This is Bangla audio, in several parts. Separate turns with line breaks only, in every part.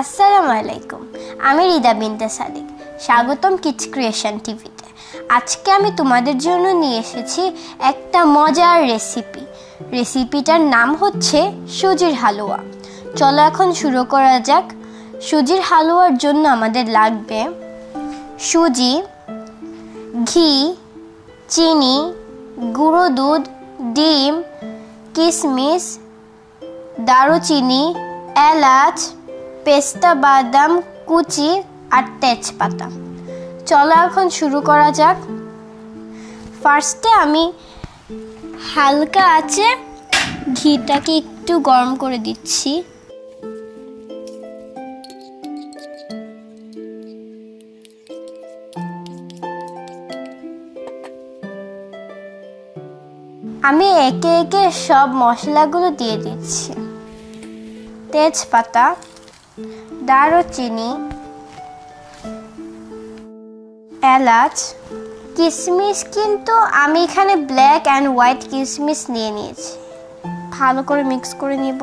আসসালামু আলাইকুম, আমি রিদা বিনতে সাদিক। স্বাগতম কিডস ক্রিয়েশন টিভিতে। আজকে আমি তোমাদের জন্য নিয়ে এসেছি একটা মজার রেসিপিটার নাম হচ্ছে সুজির হালুয়া। চলো এখন শুরু করা যাক। সুজির হালুয়ার জন্য আমাদের লাগবে সুজি, ঘি, চিনি, গুঁড়ো দুধ, ডিম, কিশমিশ, দারুচিনি, এলাচ, পেস্তা বাদাম কুচি আর তেজপাতা। চলো এখন শুরু করা যাক। ফার্স্টে আমি হালকা আঁচে ঘিটাকে একটু গরম করে দিচ্ছি। আমি একে একে সব মশলাগুলো দিয়ে দিচ্ছি। তেজপাতা, দারুচিনি, এলাচ, কিশমিশ, কিন্তু আমি এখানে ব্ল্যাক অ্যান্ড হোয়াইট কিশমিশ নিয়ে নিয়েছি। ভালো করে মিক্স করে নিব।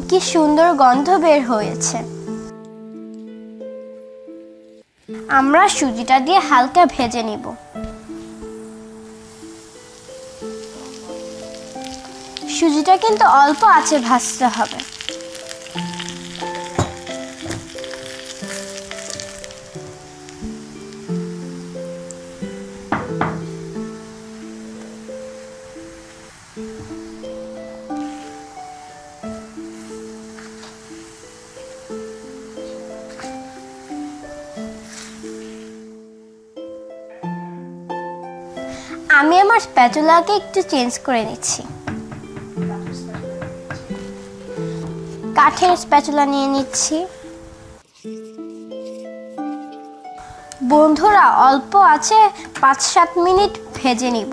কি সুন্দর গন্ধ বের হয়েছে। আমরা সুজিটা দিয়ে হালকা ভেজে নিব। সুজিটা কিন্তু অল্প আঁচে ভাজতে হবে। আমি আমার স্প্যাচুলাকে একটু চেঞ্জ করে নিচ্ছি। কাঠের স্প্যাচুলা নিয়ে নিচ্ছি। বন্ধুরা, অল্প আছে 5-7 মিনিট ভেজে নিব।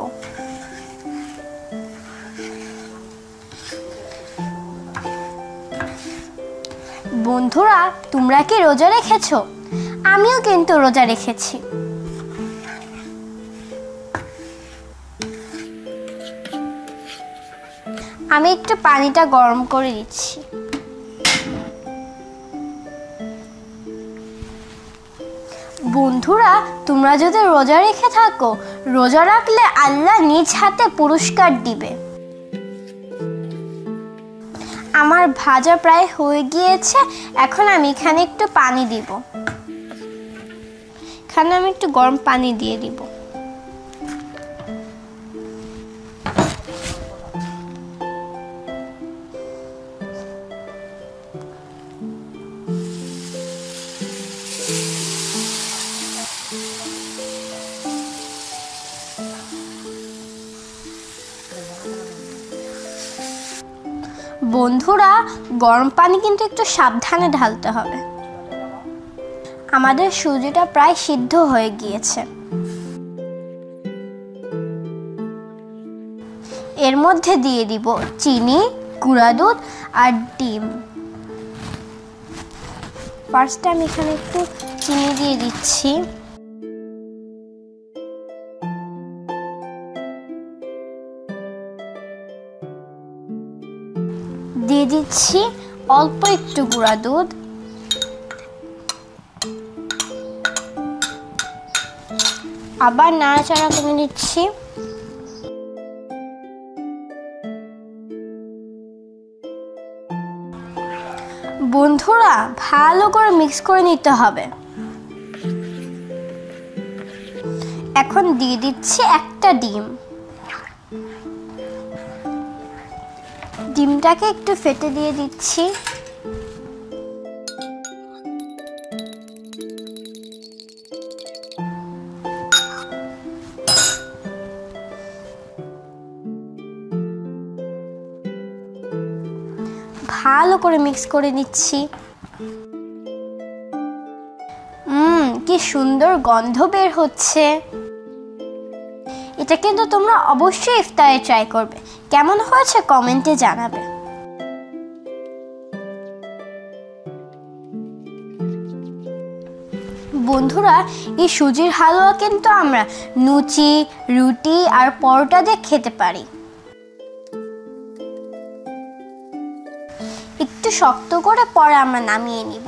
বন্ধুরা, তোমরা কি রোজা রেখেছো? আমিও কিন্তু রোজা রেখেছি। আমি একটু পানিটা গরম করে দিচ্ছি। বন্ধুরা, তোমরা যদি রোজা রেখে থাকো, রোজা রাখলে আল্লাহ নিজ হাতে পুরস্কার দিবে। আমার ভাজা প্রায় হয়ে গিয়েছে। এখন আমি এখানে একটু পানি দিব। এখানে আমি একটু গরম পানি দিয়ে দিব। বন্ধুরা, গরম পানি কিন্তু একটু সাবধানে ঢালতে হবে। আমাদের সুজিটা প্রায় সিদ্ধ হয়ে গিয়েছে। এর মধ্যে দিয়ে দিব চিনি, গুঁড়া দুধ আর ডিম। ফার্স্টে আমি এখানে একটু চিনি দিয়ে দিচ্ছি। দিয়ে দিচ্ছি অল্প একটু গুঁড়া দুধ। আবার নাড়াচাড়া করে নিচ্ছি। বন্ধুরা, ভালো করে মিক্স করে নিতে হবে। এখন দিয়ে দিচ্ছি একটা ডিম। ডিমটাকে একটু ফেটে দিয়ে দিচ্ছি। ভালো করে মিক্স করে নিচ্ছি। কি সুন্দর গন্ধ বের হচ্ছে। এটা কিন্তু তোমরা অবশ্যই ইফতারে ট্রাই করবে। কেমন হয়েছে কমেন্টে জানাবে। বন্ধুরা, এই সুজির হালুয়া কিন্তু আমরা লুচি, রুটি আর পরোটা দিয়ে খেতে পারি। একটু শক্ত করে পরে আমরা নামিয়ে নিব।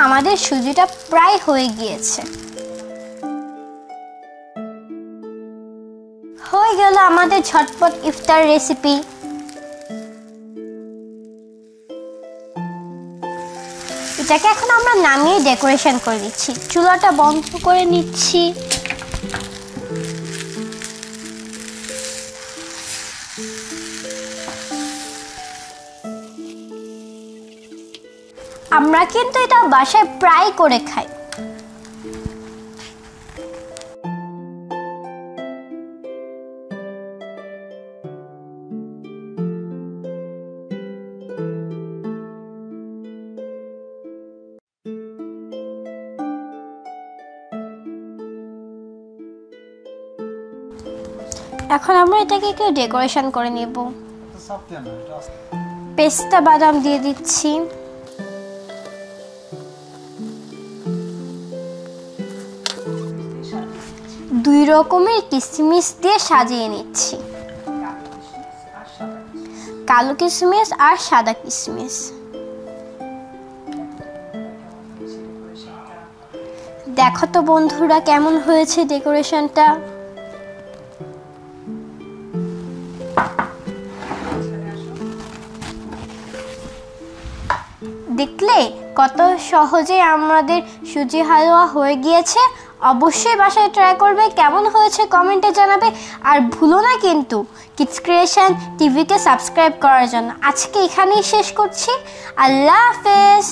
আমাদের সুজিটা প্রায় হয়ে গিয়েছে। হয়ে গেল আমাদের ঝটপট ইফতার রেসিপি। এটাকে এখন আমরা নামিয়ে ডেকোরেশন করে দিচ্ছি। চুলাটা বন্ধ করে নিচ্ছি। আমরা কিন্তু এটা বাসায় প্রায় করে খাই। এখন আমরা এটাকে একটু ডেকোরেশন করে নেব। পেস্তা বাদাম দিয়ে দিচ্ছি। দুই রকমের কিশমিশ দিয়ে সাজিয়ে নিচ্ছি, কালো কিশমিশ আর সাদা কিশমিশ। দেখো তো বন্ধুরা কেমন হয়েছে ডেকোরেশনটা। দেখলে কত সহজে আমাদের সুজি হালুয়া হয়ে গিয়েছে। অবশ্যই বাসায় ট্রাই করবে, কেমন হয়েছে কমেন্টে জানাবে। আর ভুলো না কিন্তু কিডস ক্রিয়েশন টিভিকে সাবস্ক্রাইব করার জন্য। আজকে এখানেই শেষ করছি। আল্লাহ হাফেজ।